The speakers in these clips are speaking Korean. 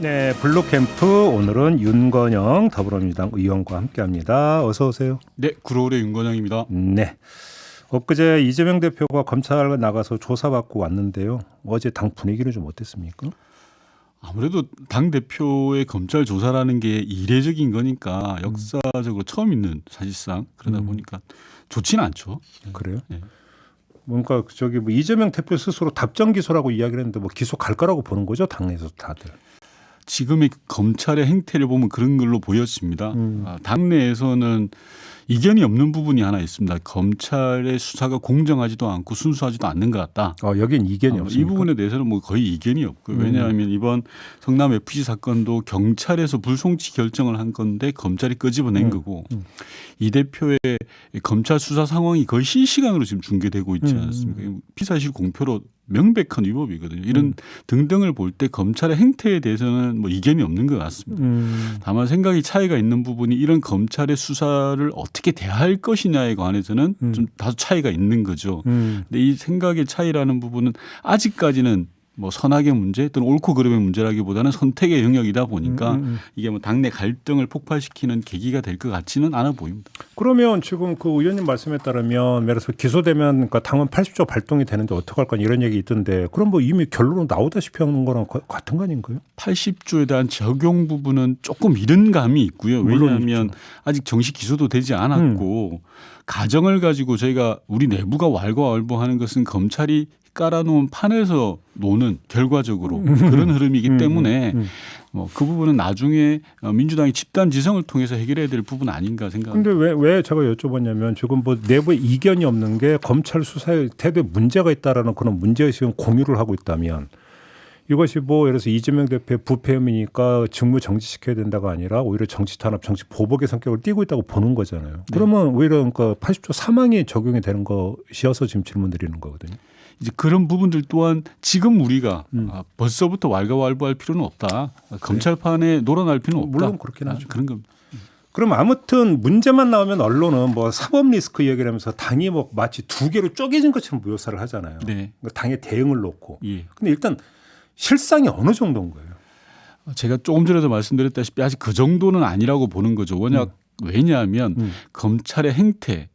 네, 블루캠프 오늘은 윤건영 더불어민주당 의원과 함께합니다. 어서 오세요. 네, 구로울의 윤건영입니다. 네, 엊그제 이재명 대표가 검찰 나가서 조사받고 왔는데요. 어제 당 분위기는 좀 어땠습니까? 아무래도 당 대표의 검찰 조사라는 게 이례적인 거니까 역사적으로 처음 있는 사실상 그러다 보니까 좋지는 않죠. 그래요? 네. 뭔가 저기 뭐 이재명 대표 스스로 답정 기소라고 이야기를 했는데 뭐 기소 갈 거라고 보는 거죠, 당에서 다들. 지금의 검찰의 행태를 보면 그런 걸로 보였습니다. 당내에서는 이견이 없는 부분이 하나 있습니다. 검찰의 수사가 공정하지도 않고 순수하지도 않는 것 같다. 여긴 이견이 없습니까? 이 부분에 대해서는 뭐 거의 이견이 없고요. 왜냐하면 이번 성남 FC 사건도 경찰에서 불송치 결정을 한 건데 검찰이 끄집어낸 거고 이 대표의 검찰 수사 상황이 거의 실시간으로 지금 중계되고 있지 않습니까? 피사실 공표로 명백한 위법이거든요. 이런 등등을 볼 때 검찰의 행태에 대해서는 뭐 이견이 없는 것 같습니다. 다만 생각이 차이가 있는 부분이 이런 검찰의 수사를 어떻게 대할 것이냐에 관해서는 좀 다소 차이가 있는 거죠. 근데 이 생각의 차이라는 부분은 아직까지는 뭐 선악의 문제 또는 옳고 그름의 문제라기보다는 선택의 영역이다 보니까 이게 뭐 당내 갈등을 폭발시키는 계기가 될 것 같지는 않아 보입니다. 그러면 지금 그 의원님 말씀에 따르면 예를 들어서 기소되면 그러니까 당원 80조 발동이 되는데 어떡할 거냐 이런 얘기 있던데 그럼 뭐 이미 결론은 나오다시피 하는 거랑 같은 거 아닌가요? 80조에 대한 적용 부분은 조금 이른 감이 있고요. 왜냐하면 물론이죠. 아직 정식 기소도 되지 않았고 가정을 가지고 저희가 우리 내부가 왈가왈부하는 것은 검찰이 깔아놓은 판에서 노는 결과적으로 그런 흐름이기 때문에 뭐 그 부분은 나중에 민주당이 집단 지성을 통해서 해결해야 될 부분 아닌가 생각합니다. 근데 왜 제가 여쭤봤냐면 지금 뭐 내부에 이견이 없는 게 검찰 수사의 태도에 문제가 있다라는 그런 문제의식을 공유를 하고 있다면 이것이 뭐 예를 들어서 이재명 대표의 부패 혐의니까 직무 정지시켜야 된다가 아니라 오히려 정치 탄압, 정치 보복의 성격을 띠고 있다고 보는 거잖아요. 네. 그러면 오히려 그러니까 80조 사망이 적용이 되는 것이어서 지금 질문 드리는 거거든요. 이제 그런 부분들 또한 지금 우리가 벌써부터 왈가왈부할 필요는 없다. 검찰판에 놀아날 필요는 없다. 물론 그렇긴 하죠. 그런 겁니다. 그럼 아무튼 문제만 나오면 언론은 뭐 사법 리스크 얘기를 하면서 당이 뭐 마치 두 개로 쪼개진 것처럼 묘사를 하잖아요. 네. 그러니까 당의 대응을 놓고. 예. 근데 일단 실상이 어느 정도인 거예요? 제가 조금 전에도 말씀드렸다시피 아직 그 정도는 아니라고 보는 거죠. 왜냐하면 검찰의 행태,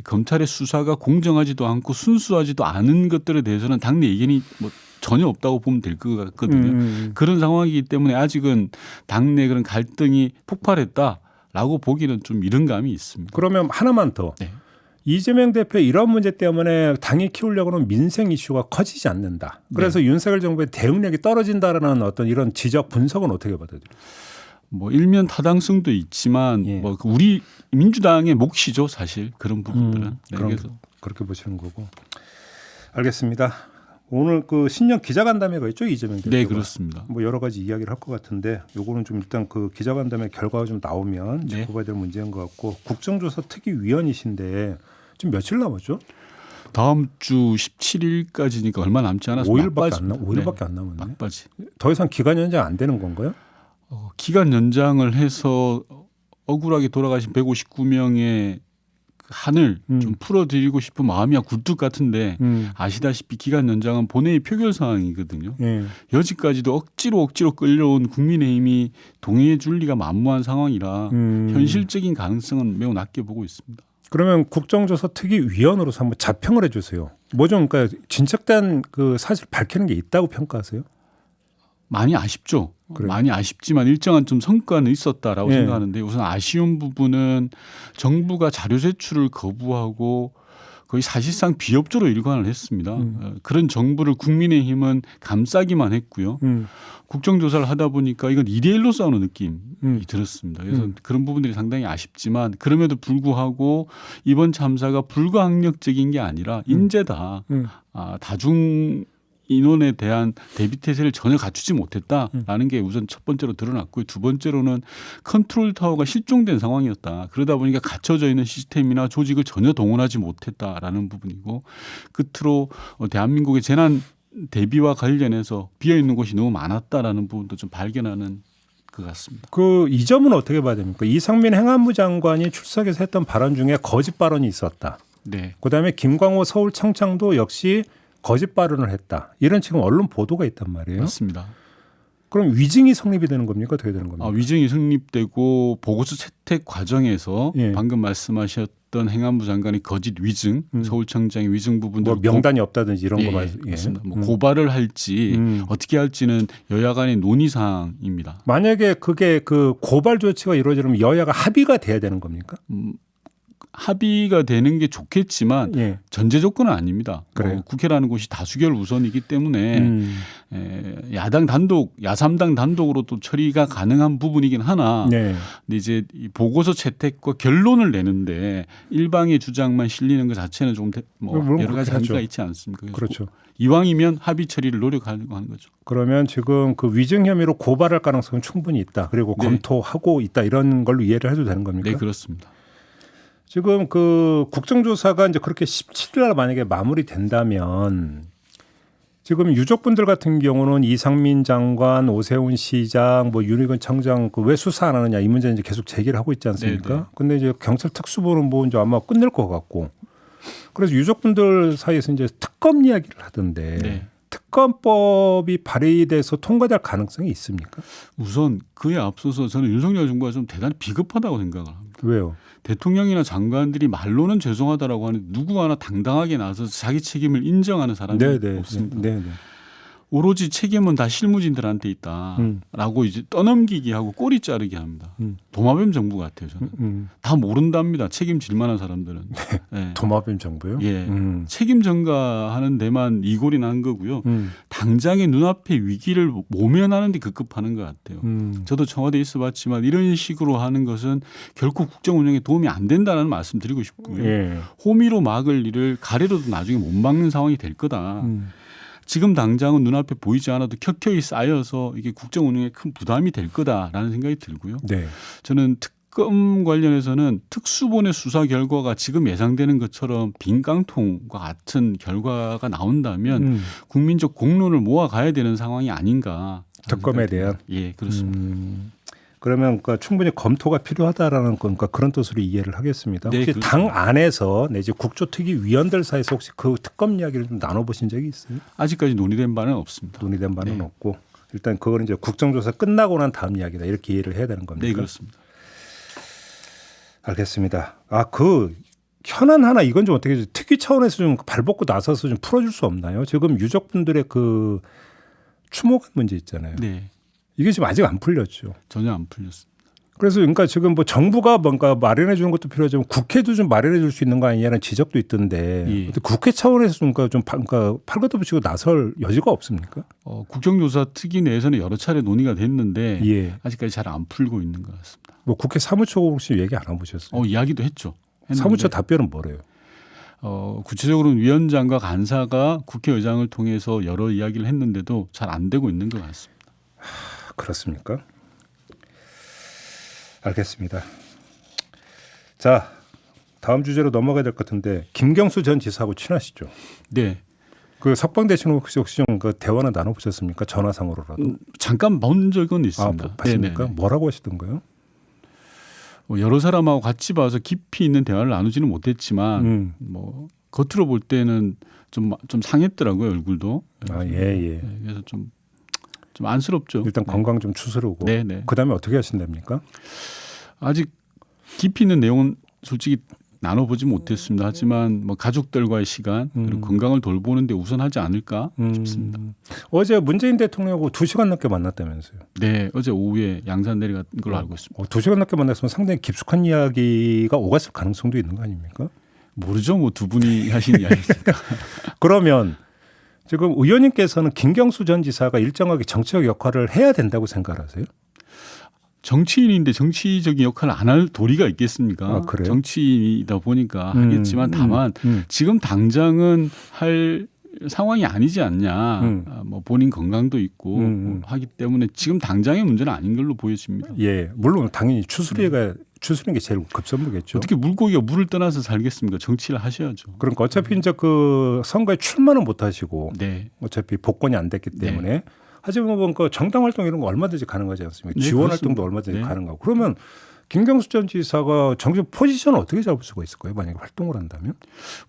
검찰의 수사가 공정하지도 않고 순수하지도 않은 것들에 대해서는 당내 의견이 뭐 전혀 없다고 보면 될 것 같거든요. 그런 상황이기 때문에 아직은 당내 그런 갈등이 폭발했다라고 보기는 좀 이른 감이 있습니다. 그러면 하나만 더. 네. 이재명 대표 이런 문제 때문에 당이 키우려고 하는 민생 이슈가 커지지 않는다. 그래서 윤석열 정부의 대응력이 떨어진다라는 어떤 이런 지적 분석은 어떻게 받아들여요? 뭐 일면 타당성도 있지만 예. 뭐 우리 민주당의 몫이죠 사실 그런 부분들은. 네, 그래서 그렇게 보시는 거고. 알겠습니다. 오늘 그 신년 기자간담회가 있죠, 이재명 대표가. 네, 그렇습니다. 뭐 여러 가지 이야기를 할 것 같은데 요거는 좀 일단 그 기자간담회 결과가 좀 나오면 네. 짚어봐야 될 문제인 것 같고 국정조사 특위위원이신데 지금 며칠 남았죠? 다음 주 17일까지니까 얼마 남지 않아서 5일밖에 안 남았네. 막바지. 더 이상 기간 연장 안 되는 건가요? 기간 연장을 해서 억울하게 돌아가신 159명의 한을 좀 풀어드리고 싶은 마음이야 굴뚝 같은데 아시다시피 기간 연장은 본회의 표결 사항이거든요. 예. 여지까지도 억지로 끌려온 국민의힘이 동의해 줄 리가 만무한 상황이라 현실적인 가능성은 매우 낮게 보고 있습니다. 그러면 국정조사 특위위원으로서 한번 자평을 해주세요. 뭐 좀 그러니까 진척된 그 사실 밝히는 게 있다고 평가하세요? 많이 아쉽죠. 그래요? 많이 아쉽지만 일정한 좀 성과는 있었다라고 예. 생각하는데 우선 아쉬운 부분은 정부가 자료 제출을 거부하고 거의 사실상 비협조로 일관을 했습니다. 그런 정부를 국민의힘은 감싸기만 했고요. 국정조사를 하다 보니까 이건 2대1로 싸우는 느낌이 들었습니다. 그래서 그런 부분들이 상당히 아쉽지만 그럼에도 불구하고 이번 참사가 불가항력적인 게 아니라 인재다. 다중 인원에 대한 대비 태세를 전혀 갖추지 못했다라는 게 우선 첫 번째로 드러났고요. 두 번째로는 컨트롤 타워가 실종된 상황이었다. 그러다 보니까 갖춰져 있는 시스템이나 조직을 전혀 동원하지 못했다라는 부분이고 끝으로 대한민국의 재난 대비와 관련해서 비어있는 곳이 너무 많았다라는 부분도 좀 발견하는 것 같습니다. 그 이 점은 어떻게 봐야 됩니까? 이상민 행안부 장관이 출석해서 했던 발언 중에 거짓 발언이 있었다. 네. 그다음에 김광호 서울청장도 역시 거짓 발언을 했다. 이런 지금 언론 보도가 있단 말이에요. 맞습니다. 그럼 위증이 성립이 되는 겁니까? 어떻게 되는 겁니까? 위증이 성립되고 보고서 채택 과정에서 예. 방금 말씀하셨던 행안부 장관의 거짓 위증, 서울청장의 위증 부분들 뭐 명단이 없다든지 이런 거 맞습니다. 뭐 고발을 할지 어떻게 할지는 여야 간의 논의 사항입니다. 만약에 그게 그 고발 조치가 이루어지면 여야가 합의가 돼야 되는 겁니까? 합의가 되는 게 좋겠지만 예. 전제 조건은 아닙니다. 그래요? 국회라는 곳이 다수결 우선이기 때문에 야당 단독, 야삼당 단독으로 또 처리가 가능한 부분이긴 하나 네. 근데 이제 이 보고서 채택과 결론을 내는데 일방의 주장만 실리는 것 자체는 좀 물론 여러 가지 그렇게 하죠. 한계가 있지 않습니까? 그렇죠. 이왕이면 합의 처리를 노력하려고 하는 거죠. 그러면 지금 그 위증 혐의로 고발할 가능성은 충분히 있다. 그리고 네. 검토하고 있다. 이런 걸로 이해를 해도 되는 겁니까? 네, 그렇습니다. 지금 그 국정조사가 이제 그렇게 17일 날 만약에 마무리된다면 지금 유족분들 같은 경우는 이상민 장관, 오세훈 시장, 뭐 윤희근 청장 그 왜 수사 안 하느냐 이 문제 이제 계속 제기를 하고 있지 않습니까? 네네. 근데 이제 경찰 특수부는 뭐 이제 아마 끝낼 것 같고 그래서 유족분들 사이에서 이제 특검 이야기를 하던데 네. 특검법이 발의돼서 통과될 가능성이 있습니까? 우선 그에 앞서서 저는 윤석열 정부가 좀 대단히 비겁하다고 생각을 합니다. 왜요? 대통령이나 장관들이 말로는 죄송하다라고 하는데 누구 하나 당당하게 나서서 자기 책임을 인정하는 사람이 없습니다. 네네. 오로지 책임은 다 실무진들한테 있다라고 이제 떠넘기기 하고 꼬리 자르기 합니다. 도마뱀 정부 같아요. 저는 다 모른답니다. 책임질 만한 사람들은. 네. 도마뱀 정부요? 예, 책임 전가하는 데만 이골이 난 거고요. 당장의 눈앞의 위기를 모면하는 데 급급하는 것 같아요. 저도 청와대에 있어봤지만 이런 식으로 하는 것은 결코 국정 운영에 도움이 안 된다는 말씀 드리고 싶고요. 예. 호미로 막을 일을 가래로도 나중에 못 막는 상황이 될 거다. 지금 당장은 눈앞에 보이지 않아도 켜켜이 쌓여서 이게 국정 운영에 큰 부담이 될 거다라는 생각이 들고요. 네. 저는 특검 관련해서는 특수본의 수사 결과가 지금 예상되는 것처럼 빈 깡통과 같은 결과가 나온다면 국민적 공론을 모아가야 되는 상황이 아닌가. 특검에 대한. 예, 그렇습니다. 그러면 그러니까 충분히 검토가 필요하다라는 그러니까 그런 뜻으로 이해를 하겠습니다. 네, 혹시 그렇습니다. 당 안에서 내지 국조특위위원들 사이에서 혹시 그 특검 이야기를 좀 나눠보신 적이 있어요? 아직까지 논의된 바는 없습니다. 논의된 바는 네. 없고 일단 그거는 이제 국정조사 끝나고 난 다음 이야기다 이렇게 이해를 해야 되는 겁니까? 네, 그렇습니다. 알겠습니다. 그 현안 하나 이건 좀 어떻게 특위 차원에서 좀 발벗고 나서서 좀 풀어줄 수 없나요? 지금 유족분들의 그 추모관 문제 있잖아요. 네, 이게 지금 아직 안 풀렸죠. 전혀 안 풀렸습니다. 그래서 그러니까 지금 뭐 정부가 뭔가 마련해 주는 것도 필요하지만 국회도 좀 마련해 줄 수 있는 거 아니냐는 지적도 있던데 예. 근데 국회 차원에서 좀 그러니까 팔것도 붙이고 나설 여지가 없습니까? 국정조사 특위 내에서는 여러 차례 논의가 됐는데 예. 아직까지 잘 안 풀고 있는 것 같습니다. 뭐 국회 사무처 혹시 얘기 안 해보셨어요? 이야기도 했죠. 했는데, 사무처 답변은 뭐래요? 구체적으로는 위원장과 간사가 국회의장을 통해서 여러 이야기를 했는데도 잘 안 되고 있는 것 같습니다. 그렇습니까? 알겠습니다. 자, 다음 주제로 넘어가야 될 것 같은데 김경수 전 지사하고 친하시죠? 네, 그 석방대 씨는 혹시 좀 그 대화는 나눠보셨습니까? 전화상으로라도. 잠깐 본 적은 있습니다. 봤습니까? 네네. 뭐라고 하시던가요? 여러 사람하고 같이 봐서 깊이 있는 대화를 나누지는 못했지만 뭐 겉으로 볼 때는 좀 상했더라고요, 얼굴도. 예. 네, 그래서 좀 안쓰럽죠. 일단 네. 건강 좀 추스르고. 네. 그다음에 어떻게 하신답니까? 아직 깊이 있는 내용은 솔직히 나눠보지 못했습니다. 하지만 뭐 가족들과의 시간 그리고 건강을 돌보는 데 우선하지 않을까 싶습니다. 어제 문재인 대통령하고 2시간 넘게 만났다면서요. 네, 어제 오후에 양산 내려간 걸로 알고 있습니다. 2시간 넘게 만났으면 상당히 깊숙한 이야기가 오갔을 가능성도 있는 거 아닙니까? 모르죠, 뭐 두 분이 하신 이야기니까. 그러면 지금 의원님께서는 김경수 전 지사가 일정하게 정치적 역할을 해야 된다고 생각하세요? 정치인인데 정치적인 역할을 안 할 도리가 있겠습니까? 그래요? 정치인이다 보니까 하겠지만 다만 지금 당장은 할 상황이 아니지 않냐. 뭐 본인 건강도 있고 하기 때문에 지금 당장의 문제는 아닌 걸로 보여집니다. 예, 물론 당연히 추스리는 게 제일 급선무겠죠. 어떻게 물고기가 물을 떠나서 살겠습니까? 정치를 하셔야죠. 그러니까 어차피 이제 그 선거에 출마는 못 하시고 네. 어차피 복권이 안 됐기 때문에 하지만 그 정당 활동 이런 거 얼마든지 가능하지 않습니까? 네, 지원 그렇습니다. 활동도 얼마든지 네. 가능하고 그러면 김경수 전 지사가 정치적 포지션을 어떻게 잡을 수가 있을까요? 만약에 활동을 한다면?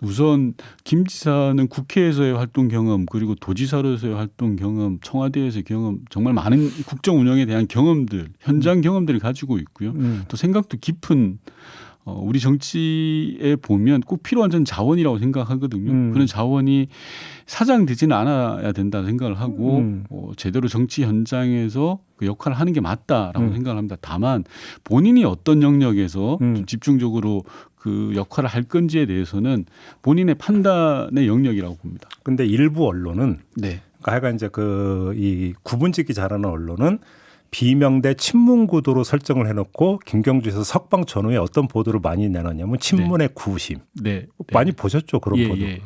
우선 김 지사는 국회에서의 활동 경험 그리고 도지사로서의 활동 경험, 청와대에서의 경험 정말 많은 국정 운영에 대한 경험들, 현장 경험들을 가지고 있고요. 또 생각도 깊은 우리 정치에 보면 꼭 필요한 전 자원이라고 생각하거든요. 그런 자원이 사장되지는 않아야 된다는 생각을 하고 제대로 정치 현장에서 그 역할을 하는 게 맞다라고 생각을 합니다. 다만 본인이 어떤 영역에서 좀 집중적으로 그 역할을 할 건지에 대해서는 본인의 판단의 영역이라고 봅니다. 근데 일부 언론은 네. 그러니까 하여간 이제 이 구분짓기 잘하는 언론은 비명대 친문 구도로 설정을 해놓고 김경주에서 석방 전후에 어떤 보도를 많이 내놨냐면 친문의 구심. 네. 많이 보셨죠 그런 예, 보도. 예.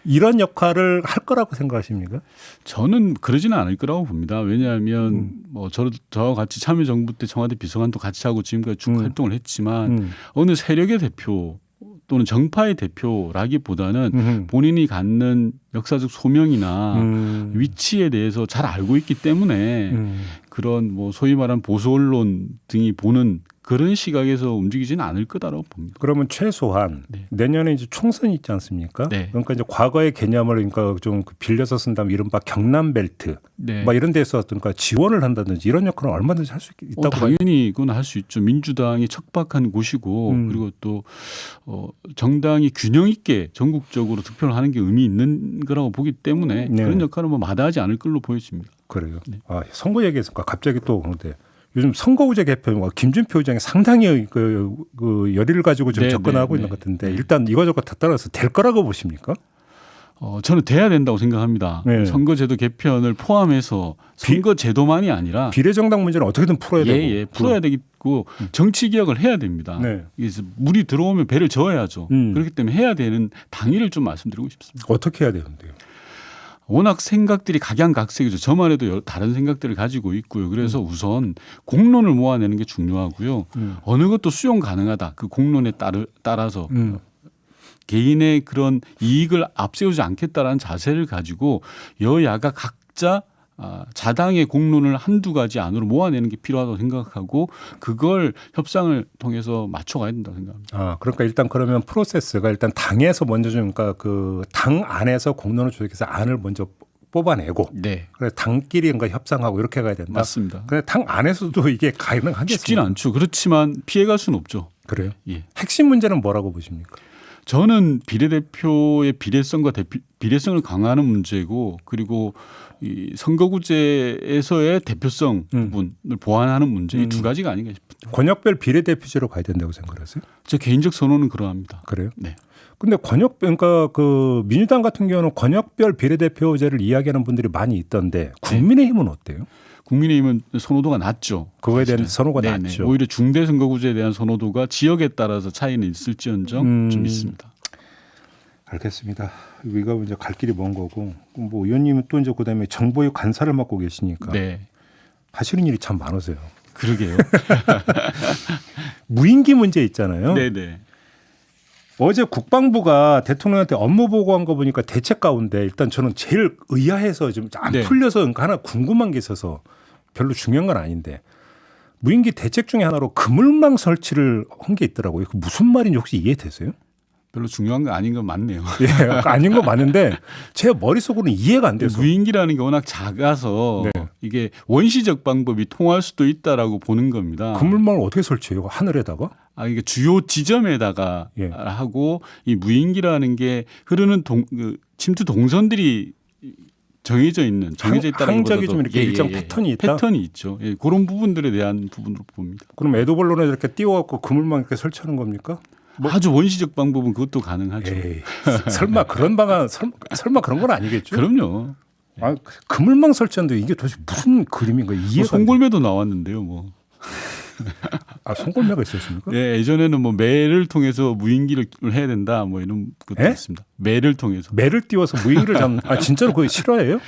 이런 역할을 할 거라고 생각하십니까? 저는 그러지는 않을 거라고 봅니다. 왜냐하면 뭐 저와 같이 참여정부 때 청와대 비서관도 같이 하고 지금까지 쭉 활동을 했지만 어느 세력의 대표 또는 정파의 대표라기보다는 본인이 갖는 역사적 소명이나 위치에 대해서 잘 알고 있기 때문에 그런 뭐 소위 말하는 보수 언론 등이 보는 그런 시각에서 움직이지는 않을 거다라고 봅니다. 그러면 최소한 네. 내년에 이제 총선이 있지 않습니까? 네. 그러니까 이제 과거의 개념을 그러니까 좀 빌려서 쓴다면 이른바 경남벨트 네. 막 이런 데서 그러니까 지원을 한다든지 이런 역할은 얼마든지 할 수 있다고 봐요. 당연히 그건 할 수 있죠. 민주당이 척박한 곳이고 그리고 또 정당이 균형 있게 전국적으로 득표를 하는 게 의미 있는 거라고 보기 때문에 네. 그런 역할은 뭐 마다하지 않을 걸로 보여집니다. 그래요. 네. 아, 선거 얘기했으니까 갑자기 또 그런데 요즘 선거구제 개편과 김준표 의장이 상당히 그 열의를 가지고 좀 네, 접근하고 네, 있는 네. 것 같은데 일단 이거저거 다 따라서 될 거라고 보십니까? 저는 돼야 된다고 생각합니다. 네. 선거제도 개편을 포함해서 선거제도만이 아니라 비례정당 문제는 어떻게든 풀어야 되고. 예, 풀어야 되고 정치 개혁을 해야 됩니다. 네. 그래서 물이 들어오면 배를 저어야죠. 그렇기 때문에 해야 되는 당위를 좀 말씀드리고 싶습니다. 어떻게 해야 되는데요? 워낙 생각들이 각양각색이죠. 저만 해도 다른 생각들을 가지고 있고요. 그래서 우선 공론을 모아내는 게 중요하고요. 어느 것도 수용 가능하다. 그 공론에 따라서 개인의 그런 이익을 앞세우지 않겠다라는 자세를 가지고 여야가 각자 자당의 공론을 한두 가지 안으로 모아내는 게 필요하다고 생각하고 그걸 협상을 통해서 맞춰가야 된다고 생각합니다. 아, 그러니까 일단 그러면 프로세스가 일단 당에서 먼저 좀 그러니까 그 당 안에서 공론을 조직해서 안을 먼저 뽑아내고 네. 그래 당끼리 그러니까 협상하고 이렇게 가야 된다. 맞습니다. 근데 당 안에서도 이게 가능하겠습니까? 쉽지는 않죠. 그렇지만 피해갈 수는 없죠. 그래요? 예. 핵심 문제는 뭐라고 보십니까? 저는 비례대표의 비례성과 비례성을 강화하는 문제고 그리고 이 선거구제에서의 대표성 부분을 보완하는 문제 이 두 가지가 아닌가 싶습니다. 권역별 비례대표제로 가야 된다고 생각하세요? 제 개인적 선호는 그러합니다. 그래요? 네. 근데 그러니까 그 민주당 같은 경우는 권역별 비례대표제를 이야기하는 분들이 많이 있던데 국민의힘은 어때요? 국민의힘은 선호도가 낮죠. 그거에 대한 사실은. 선호가 네네. 낮죠. 오히려 중대 선거구제에 대한 선호도가 지역에 따라서 차이는 있을지언정 좀 있습니다. 알겠습니다. 이거 이제 갈 길이 먼 거고 뭐 의원님은 또 이제 그다음에 정보유 간사를 맡고 계시니까 네. 하시는 일이 참 많으세요. 그러게요. 무인기 문제 있잖아요. 네네. 어제 국방부가 대통령한테 업무 보고한 거 보니까 대책 가운데 일단 저는 제일 의아해서 좀 안 네. 풀려서 그러니까 하나 궁금한 게 있어서 별로 중요한 건 아닌데 무인기 대책 중에 하나로 그물망 설치를 한 게 있더라고요. 그 무슨 말인지 혹시 이해되세요? 별로 중요한 거 아닌 건 맞네요. 예, 아닌 거 맞는데 제 머릿속으로는 이해가 안 돼서. 무인기라는 게 워낙 작아서 네. 이게 원시적 방법이 통할 수도 있다라고 보는 겁니다. 그물망을 어떻게 설치해요? 하늘에다가? 이게 주요 지점에다가 예. 하고 이 무인기라는 게 흐르는 침투 동선들이 정해져 있다라기보다도 항적이 좀 이렇게 일정 패턴이 있다? 패턴이 있죠. 예, 그런 부분들에 대한 부분으로 봅니다. 그럼 에도벌론에 이렇게 띄워갖고 그물망 이렇게 설치하는 겁니까? 아주 원시적 방법은 그것도 가능하죠. 에이, 설마 그런 방안 설마 그런 건 아니겠죠? 그럼요. 아, 그물망 설치하는데 이게 도대체 무슨 그림인가 이해가 안 돼. 송골매도 나왔는데요. 뭐. 아, 송골매가 있었습니까? 네, 예전에는 뭐 매를 통해서 무인기를 해야 된다 뭐 이런 것도 에? 있습니다. 매를 통해서. 매를 띄워서 무인기를 잡는. 아, 진짜로 그게 실화예요?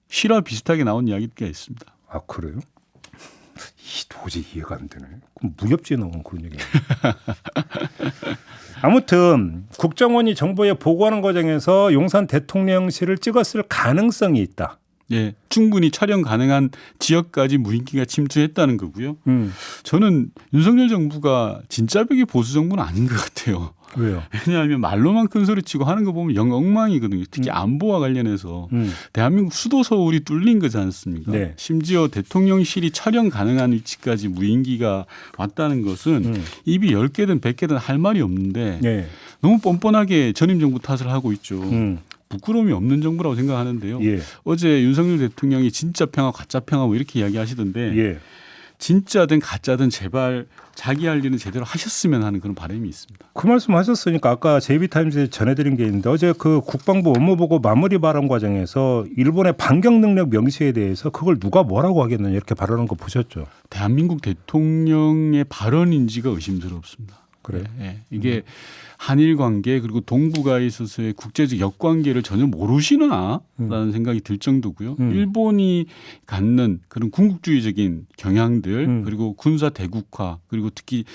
실화 비슷하게 나온 이야기가 있습니다. 아, 그래요? 도저히 이해가 안 되네. 그럼 무협지에 나온 그런 얘기예요. 아무튼 국정원이 정부에 보고하는 과정에서 용산 대통령실을 찍었을 가능성이 있다. 예, 충분히 촬영 가능한 지역까지 무인기가 침투했다는 거고요. 저는 윤석열 정부가 진짜배기 보수 정부는 아닌 것 같아요. 왜요? 왜냐하면 말로만 큰 소리 치고 하는 거 보면 영 엉망이거든요. 특히 안보와 관련해서 대한민국 수도 서울이 뚫린 거지 않습니까? 네. 심지어 대통령실이 촬영 가능한 위치까지 무인기가 왔다는 것은 입이 10개든 100개든 할 말이 없는데 네. 너무 뻔뻔하게 전임 정부 탓을 하고 있죠. 부끄러움이 없는 정부라고 생각하는데요. 예. 어제 윤석열 대통령이 진짜 평화, 가짜 평화 뭐 이렇게 이야기하시던데 예. 진짜든 가짜든 제발 자기 할 일은 제대로 하셨으면 하는 그런 바람이 있습니다. 그 말씀 하셨으니까 아까 JB타임즈에 전해드린 게 있는데 어제 그 국방부 업무보고 마무리 발언 과정에서 일본의 반격 능력 명시에 대해서 그걸 누가 뭐라고 하겠느냐 이렇게 발언한 거 보셨죠? 대한민국 대통령의 발언인지가 의심스럽습니다. 그래요? 예. 이게 한일 관계 그리고 동북아에 있어서의 국제적 역관계를 전혀 모르시나라는 생각이 들 정도고요. 일본이 갖는 그런 군국주의적인 경향들 그리고 군사 대국화 그리고 특히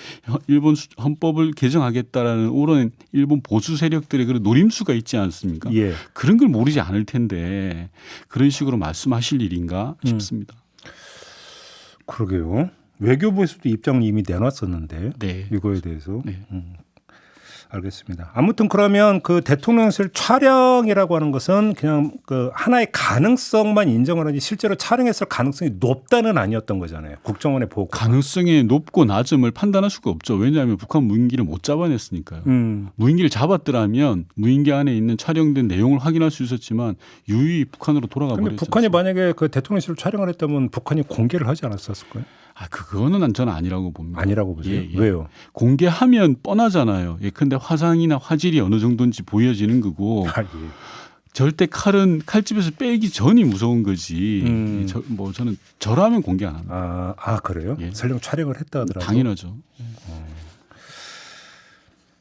일본 헌법을 개정하겠다라는 오랜 일본 보수 세력들의 그런 노림수가 있지 않습니까? 예. 그런 걸 모르지 않을 텐데 그런 식으로 말씀하실 일인가 싶습니다. 그러게요. 외교부에서도 입장을 이미 내놨었는데 네. 이거에 대해서. 네. 알겠습니다. 아무튼 그러면 그 대통령실 촬영이라고 하는 것은 그냥 그 하나의 가능성만 인정을 하지 실제로 촬영했을 가능성이 높다는 아니었던 거잖아요. 국정원의 보고. 가능성의 높고 낮음을 판단할 수가 없죠. 왜냐하면 북한 무인기를 못 잡아냈으니까요. 무인기를 잡았더라면 무인기 안에 있는 촬영된 내용을 확인할 수 있었지만 유유히 북한으로 돌아가 그런데 버렸죠. 북한이 만약에 그 대통령실 촬영을 했다면 북한이 공개를 하지 않았었을까요? 그거는 저는 아니라고 봅니다. 아니라고 보세요. 예, 예. 왜요? 공개하면 뻔하잖아요. 예컨대 화상이나 화질이 어느 정도인지 보여지는 거고 아, 예. 절대 칼은 칼집에서 빼기 전이 무서운 거지. 저는 저라면 공개 안 합니다. 그래요? 예. 설령 촬영을 했다 하더라도. 당연하죠.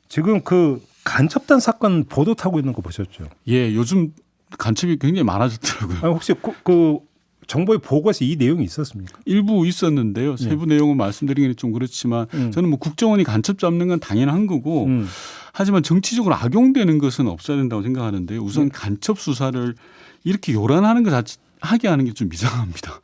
지금 그 간첩단 사건 보도 타고 있는 거 보셨죠? 예, 요즘 간첩이 굉장히 많아졌더라고요. 아니, 혹시 그 정보의 보고에서 이 내용이 있었습니까? 일부 있었는데요. 세부 내용은 말씀드리기는 좀 그렇지만 저는 뭐 국정원이 간첩 잡는 건 당연한 거고 하지만 정치적으로 악용되는 것은 없어야 된다고 생각하는데요. 우선 간첩 수사를 이렇게 요란하는 것 자체 하게 하는 게 좀 이상합니다.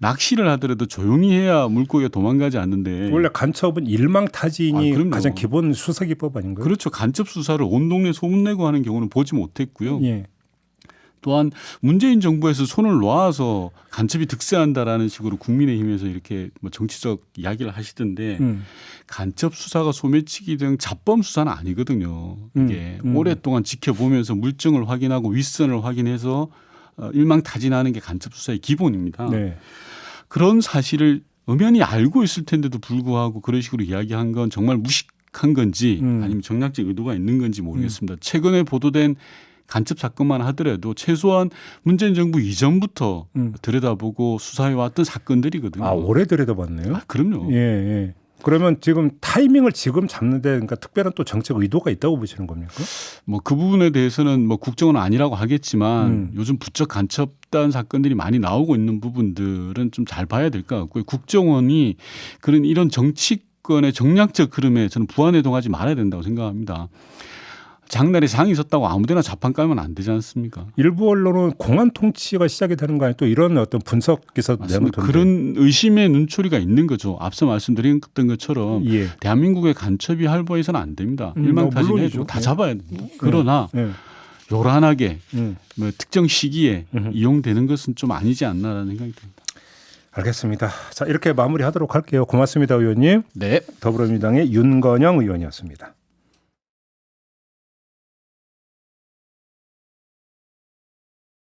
낚시를 하더라도 조용히 해야 물고기가 도망가지 않는데 원래 간첩은 일망타진이 그럼요. 가장 기본 수사 기법 아닌가요? 그렇죠. 간첩 수사를 온 동네 소문내고 하는 경우는 보지 못했고요. 예. 또한 문재인 정부에서 손을 놓아서 간첩이 득세한다라는 식으로 국민의힘에서 이렇게 뭐 정치적 이야기를 하시던데 간첩 수사가 소매치기 등 잡범 수사는 아니거든요. 이게 오랫동안 지켜보면서 물증을 확인하고 윗선을 확인해서 일망타진하는 게 간첩 수사의 기본입니다. 네. 그런 사실을 엄연히 알고 있을 텐데도 불구하고 그런 식으로 이야기한 건 정말 무식한 건지 아니면 정략적 의도가 있는 건지 모르겠습니다. 최근에 보도된 간첩 사건만 하더라도 최소한 문재인 정부 이전부터 들여다보고 수사해왔던 사건들이거든요. 오래 들여다봤네요. 그럼요. 예, 예. 그러면 지금 타이밍을 지금 잡는데 그러니까 특별한 또 정책 의도가 있다고 보시는 겁니까? 뭐 그 부분에 대해서는 뭐 국정원은 아니라고 하겠지만 요즘 부쩍 간첩단 사건들이 많이 나오고 있는 부분들은 좀 잘 봐야 될 것 같고요. 국정원이 그런 이런 정치권의 정략적 흐름에 저는 부안해동하지 말아야 된다고 생각합니다. 장날에 장이 있었다고 아무데나 자판 깔면 안 되지 않습니까? 일부 언론은 공안 통치가 시작이 되는 거 아니에요? 또 이런 어떤 분석 기사 내놓던데. 그런 의심의 눈초리가 있는 거죠. 앞서 말씀드렸던 것처럼 예. 대한민국의 간첩이 할보해서는 안 됩니다. 일망타진해도 다 잡아야 됩니다. 그러나 요란하게 뭐 특정 시기에 이용되는 것은 좀 아니지 않나라는 생각이 듭니다. 알겠습니다. 자, 이렇게 마무리하도록 할게요. 고맙습니다, 의원님. 네. 더불어민주당의 윤건영 의원이었습니다.